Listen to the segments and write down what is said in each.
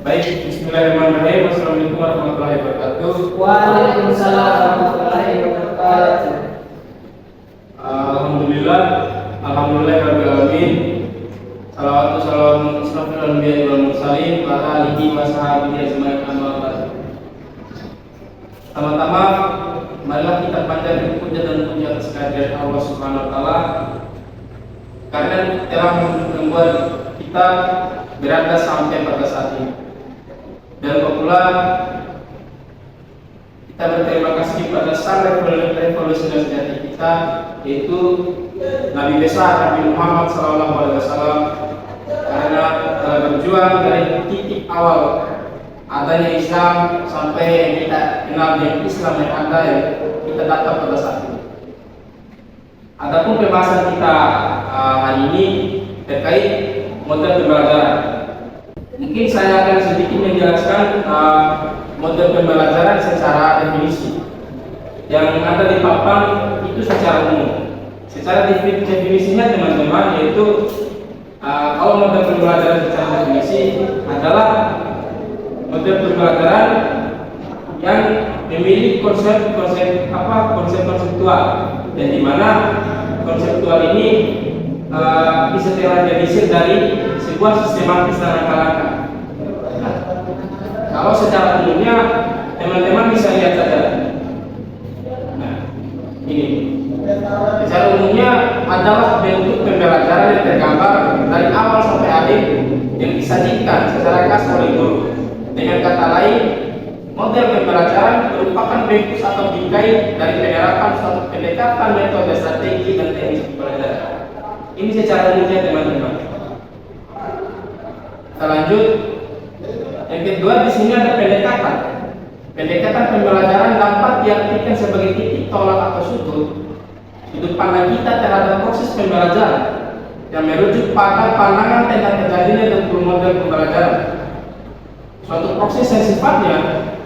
Baik, bismillahirrahmanirrahim. Assalamualaikum warahmatullahi wabarakatuh. Waalaikumsalam warahmatullahi wabarakatuh. Alhamdulillah, rabbil alamin. Salawatu salam asrofil anbiya'i wal mursalin wa alihi wa sahbihi ajmain amma ba'd. Pertama-tama, marilah kita panjatkan puja dan puji atas kehadirat Allah Subhanahu wa taala karena telah membuat kita berada sampai pada saat ini. Dan pula kita berterima kasih kepada sang revolusioner sejati kita, yaitu Nabi besar Nabi Muhammad SAW, karena telah berjuang dari titik awal adanya Islam sampai kita kenal dengan Islam yang ada yang kita datang pada saat ini. Adapun pembahasan kita hari ini terkait model pembelajaran. Mungkin saya akan sedikit menjelaskan model pembelajaran secara definisi. Yang ada di papan itu secara umum. Secara definisinya teman-teman, yaitu kalau model pembelajaran secara definisi adalah model pembelajaran yang memiliki konsep konseptual, dan di mana konseptual ini bisa terrealisir dari sebuah sistematis dan langkah-langkah. Nah, kalau secara umumnya teman-teman bisa lihat saja. Nah, ini secara umumnya adalah bentuk pembelajaran yang tergambar dari awal sampai akhir yang disajikan secara khas oleh guru. Dengan kata lain, model pembelajaran merupakan bengkus atau bingkai dari penerapan suatu pendekatan metode strategi dan teknik pembelajaran. Ini secara umumnya teman-teman. Kita lanjut. Yang kedua, di sini ada pendekatan. Pendekatan pembelajaran dapat diartikan sebagai titik tolak atau sudut pandang kita terhadap proses pembelajaran yang merujuk pada pandangan tentang terjadinya 20 model pembelajaran. Suatu proses yang sifatnya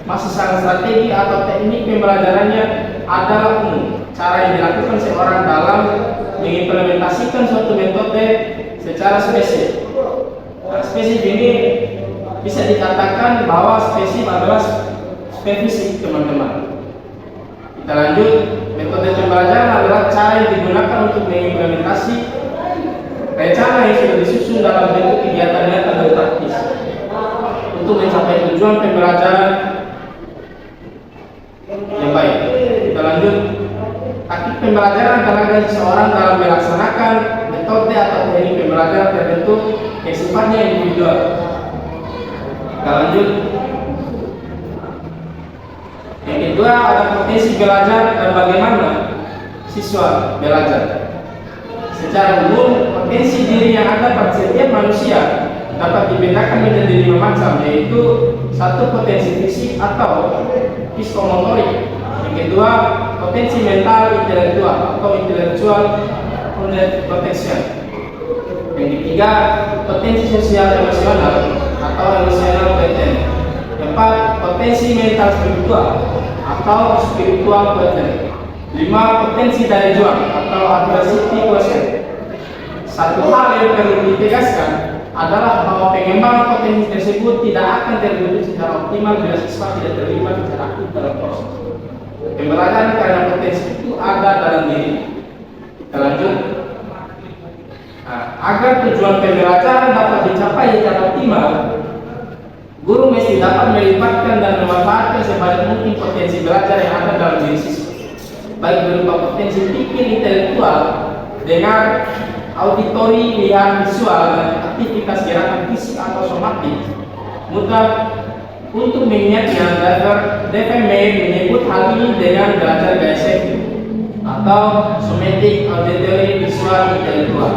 masih sangat strategi atau teknik pembelajarannya adalah umum. Cara yang dilakukan seorang dalam mengimplementasikan suatu metode secara spesifik. Nah, spesifik ini bisa dikatakan bahwa spesifik adalah spesifik, teman-teman. Kita lanjut. Metode pembelajaran adalah cara yang digunakan untuk mengimplementasi rencana yang sudah disusun dalam bentuk kegiatan nyata dan praktis untuk mencapai tujuan pembelajaran yang baik. Kita lanjut. Taktik pembelajaran adalah dari seseorang dalam melaksanakan metode atau teknik pembelajaran tertentu yang sifatnya individual. Kita lanjut. Yang kedua, ada potensi belajar dan bagaimana siswa belajar. Secara umum, potensi diri yang ada pada setiap manusia dapat dibedakan menjadi 5 macam, yaitu satu, potensi fisik atau psikomotorik. Yang kedua, potensi mental intelektual atau intellectual potential. Yang ketiga, potensi sosial emosional atau emotional potent. Yang keempat, potensi mental spiritual atau spiritual potent. 5, potensi daya juang atau adversity quotient. Satu hal yang perlu ditegaskan adalah bahwa pengembangan potensi tersebut tidak akan terwujud secara optimal bila siswa tidak terlibat secara aktif dalam proses pembelajaran, karena potensi itu ada dalam diri. Kita lanjut. Nah, agar tujuan pembelajaran dapat dicapai secara optimal, guru mesti dapat melibatkan dan memanfaatkan sebanyak mungkin potensi belajar yang ada dalam diri siswa, baik berupa potensi pikir intelektual dengan auditori, lihat, visual, dan aktivitas gerakan fisik atau somatik. Mudah untuk mengingatnya, David menyebut hal ini dengan belajar gaya sektif atau somatic, auditory, visual, intelektual.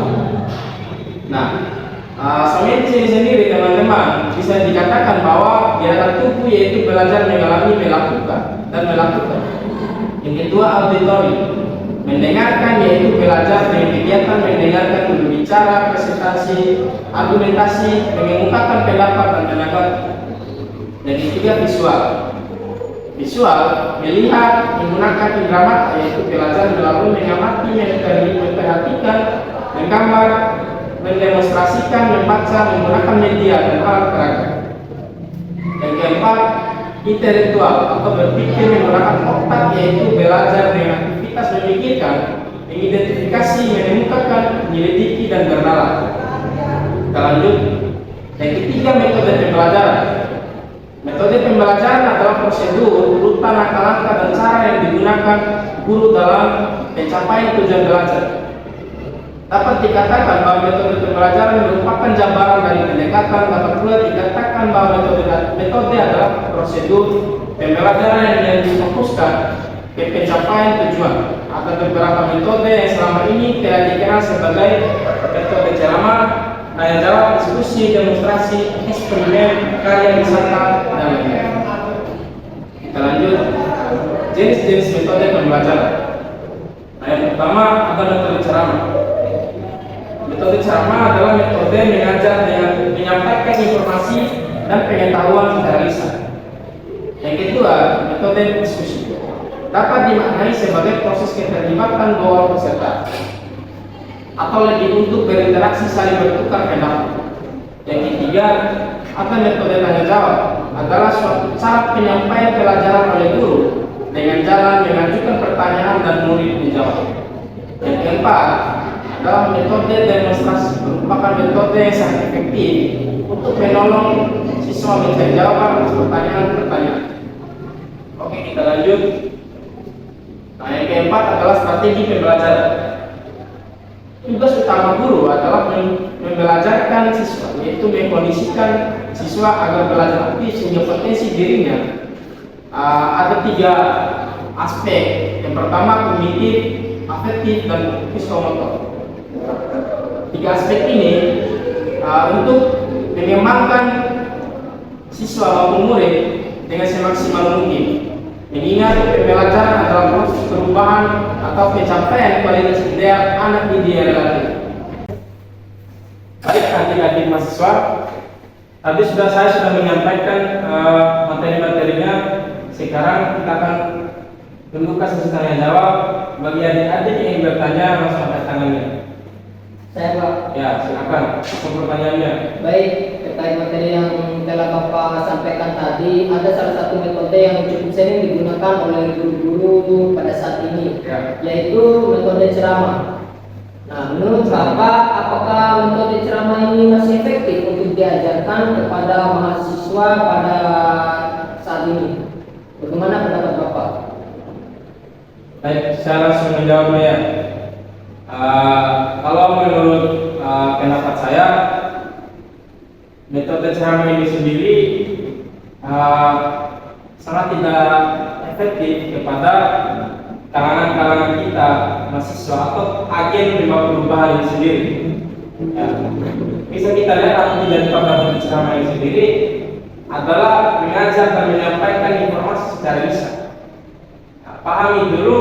Nah, somatic ini sendiri, teman-teman, bisa dikatakan bahwa gerakan tubuh, yaitu belajar mengalami, melakukan, dan melakukan. Yang kedua, auditory, mendengarkan, yaitu belajar dengan kegiatan mendengarkan, berbicara, presentasi, argumentasi, mengemukakan pendapat dan pendapat. Dan ketiga, visual. Visual, melihat, menggunakan indera mata, yaitu belajar melalui mengamati, memperhatikan, menggambar, mendemonstrasikan, membaca, menggunakan media dan alat peraga. Yang keempat, intelektual atau berpikir menggunakan otak, yaitu belajar dengan aktivitas memikirkan, mengidentifikasi, menemukan, menyelidiki, dan bernalar. Kita lanjut. Yang ketiga, metode pembelajaran. Metode pembelajaran adalah prosedur, urutan langkah-langkah dan cara yang digunakan guru dalam pencapaian tujuan belajar. Dapat dikatakan bahwa metode pembelajaran merupakan jabaran dari pendekatan. Dapat pula dikatakan bahwa metode adalah prosedur pembelajaran yang difokuskan ke pencapaian tujuan. Ada beberapa metode yang selama ini telah dikenal sebagai metode ceramah, tanya jawab, diskusi, demonstrasi, eksperimen, karya wisata, dan lain-lain. Kita lanjut. Jenis-jenis metode pembelajaran. Nah, yang pertama ada metode ceramah. Metode ceramah adalah metode mengajar dengan menyampaikan informasi dan pengetahuan secara lisan. Yang kedua, metode diskusi. Dapat dimaknai sebagai proses keterlibatan dua peserta, atau lebih untuk berinteraksi saling bertukar pendapat. Yang ketiga, ada metode tanya jawab, adalah suatu cara penyampaian pelajaran oleh guru dengan jalan mengajukan pertanyaan dan murid menjawab. Yang keempat adalah metode demonstrasi, merupakan metode yang sangat efektif untuk menolong siswa mencari jawaban atas pertanyaan-pertanyaan. Oke, kita lanjut. Nah, yang keempat adalah strategi pembelajaran. Tugas utama guru adalah membelajarkan siswa, yaitu mengkondisikan siswa agar belajar aktif sehingga potensi dirinya. Ada tiga aspek. Yang pertama kognitif, afektif, dan psikomotor. Tiga aspek ini untuk mengembangkan siswa maupun murid dengan semaksimal mungkin. Mengingat pembelajaran adalah proses perubahan atau pencapaian kualitas ideal anak didik yang relatif. Baik adik-adik mahasiswa, tadi saya sudah menyampaikan materi-materinya. Sekarang kita akan membuka sesi tanya jawab. Bagi adik-adik yang ingin bertanya, langsung angkat tangannya. Saya Pak. Ya, silakan. Langsung pertanyaannya. Baik, terkait materi yang telah Bapak sampaikan tadi, ada salah satu metode yang cukup sering digunakan oleh guru-guru pada saat ini, yaitu metode ceramah. Nah, menurut Bapak, apakah metode ceramah ini masih efektif untuk diajarkan kepada mahasiswa pada saat ini? Bagaimana pendapat Bapak? Baik, saya langsung menjawabnya ya. Kalau menurut pendapat saya, metode ceramah ini sendiri sangat tidak efektif kepada kalangan-kalangan kita mahasiswa atau agen perubahan ini sendiri. Ya. Bisa kita lihat apa yang pada metode ceramah ini sendiri adalah mengajar dan menyampaikan informasi secara lisan. Pahami dulu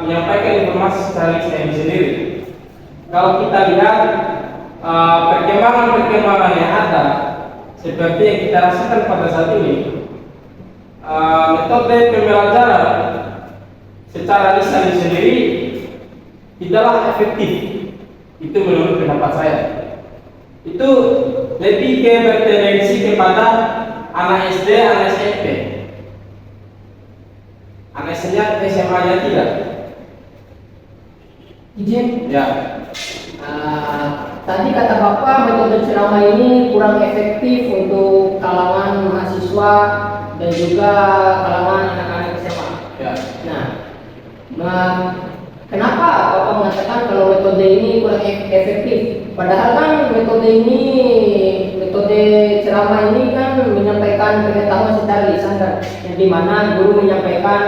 menyampaikan informasi secara lisan ini sendiri. Kalau kita lihat perkembangan yang ada seperti yang kita rasakan pada saat ini, metode pembelajaran secara lisan sendiri tidaklah efektif. Itu menurut pendapat saya. Itu lebih bertendensi kepada anak SD, anak SMP. Anak SMA-nya tidak. Izin. Ya. Tadi kata Bapak metode ceramah ini kurang efektif untuk kalangan mahasiswa dan juga kalangan anak-anak SMA. Ya. Nah, kenapa Bapak mengatakan kalau metode ini kurang efektif? Padahal kan metode ceramah ini kan menyampaikan pengetahuan secara lisan kan, yang dimana guru menyampaikan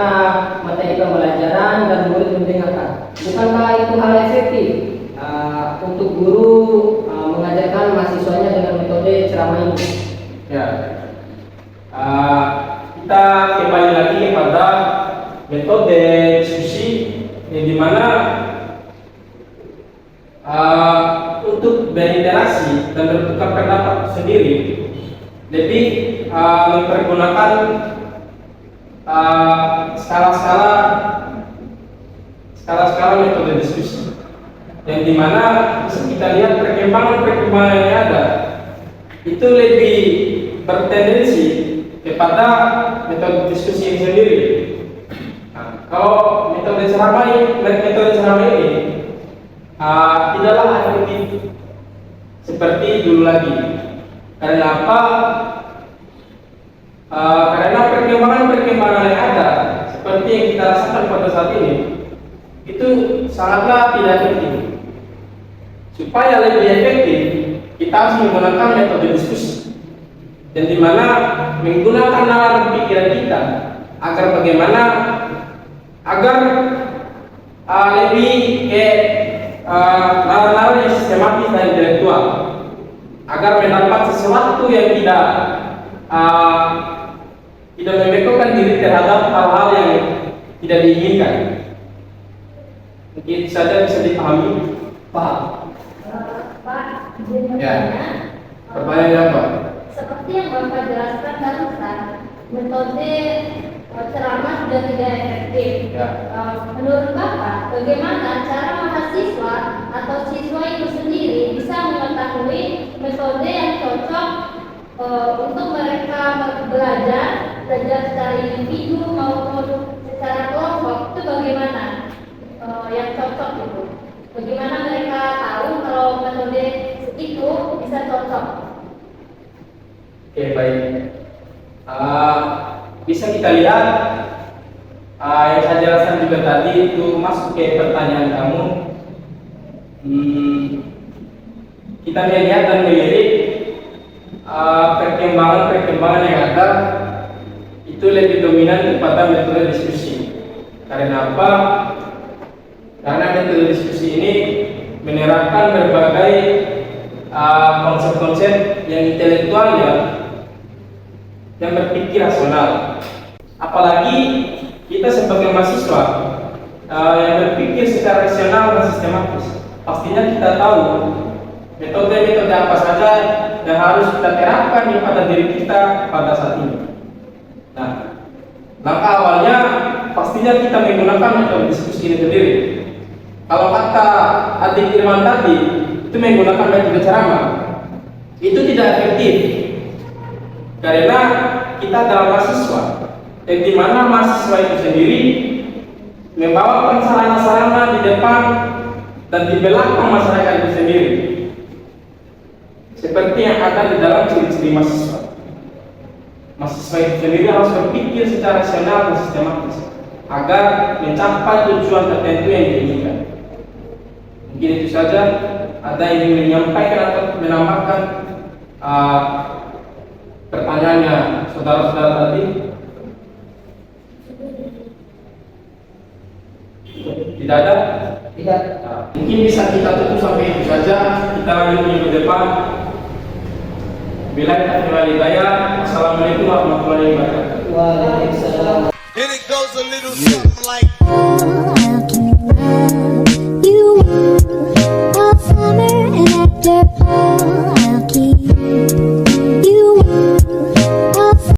materi pembelajaran dan murid mendengarkan. Bukankah itu hal efektif untuk guru mengajarkan mahasiswanya dengan metode ceramah ini? Ya. Kita kembali lagi kepada metode diskusi yang dimana untuk berinteraksi dan bertukar pendapat sendiri lebih mempergunakan skala-skala metode diskusi yang dimana bisa kita lihat perkembangan yang ada itu lebih bertendensi kepada metode diskusi ini sendiri. Nah, kalau metode ceramah ini tidaklah efektif seperti dulu lagi. Karena apa? Karena perkembangan yang ada seperti yang kita rasakan pada saat ini itu sangatlah tidak efektif. Supaya lebih efektif, kita harus menggunakan metode diskusi, dan di mana menggunakan nalar pikiran kita agar bagaimana agar lebih ke nalar-nalar yang sistematis dan intelektual, agar mendapat sesuatu yang tidak membekokkan diri terhadap hal-hal yang tidak diinginkan. Mungkin saja bisa dipahami. Paham? Pak, Ya. Pertanyaannya apa? seperti yang Bapak jelaskan barusan, metode ceramah sudah tidak efektif. Ya. Menurut Bapak, bagaimana cara mahasiswa atau siswa itu sendiri bisa mengetahui metode yang cocok untuk mereka belajar secara individu maupun secara kelompok? Itu bagaimana yang cocok itu? Bagaimana mereka tahu kalau metode itu bisa cocok? Oke, baik. Bisa kita lihat yang saya jelaskan juga tadi itu masuk ke pertanyaan kamu. Kita melihat dan melirik perkembangan yang ada itu lebih dominan kepada metode diskusi. Karena apa? Karena metode diskusi ini menerapkan berbagai konsep-konsep yang intelektual yang berpikir rasional. Apalagi kita sebagai mahasiswa yang berpikir secara rasional dan sistematis, pastinya kita tahu metode-metode apa saja yang harus kita terapkan pada diri kita pada saat ini. Nah, langkah awalnya pastinya kita menggunakan metode diskusi ini sendiri. Kalau kata Adik Irwan tadi, itu menggunakan metode ceramah, itu tidak efektif. Karena kita adalah mahasiswa, yang dimana mahasiswa itu sendiri membawakan sarana-sarana di depan dan di belakang masyarakat itu sendiri, seperti yang ada di dalam ciri-ciri mahasiswa. Mahasiswa itu sendiri harus berpikir secara rasional dan sistematis agar mencapai tujuan tertentu yang diinginkan. Mungkin itu saja. Ada yang ingin menyampaikan atau menambahkan pertanyaannya saudara-saudara tadi? Tidak ada? Tidak. Mungkin bisa kita tutup sampai itu saja. Kita lanjut minggu depan. Bila kita kembali daya. Assalamualaikum warahmatullahi wabarakatuh. Waalaikumsalam. And it goes a little something like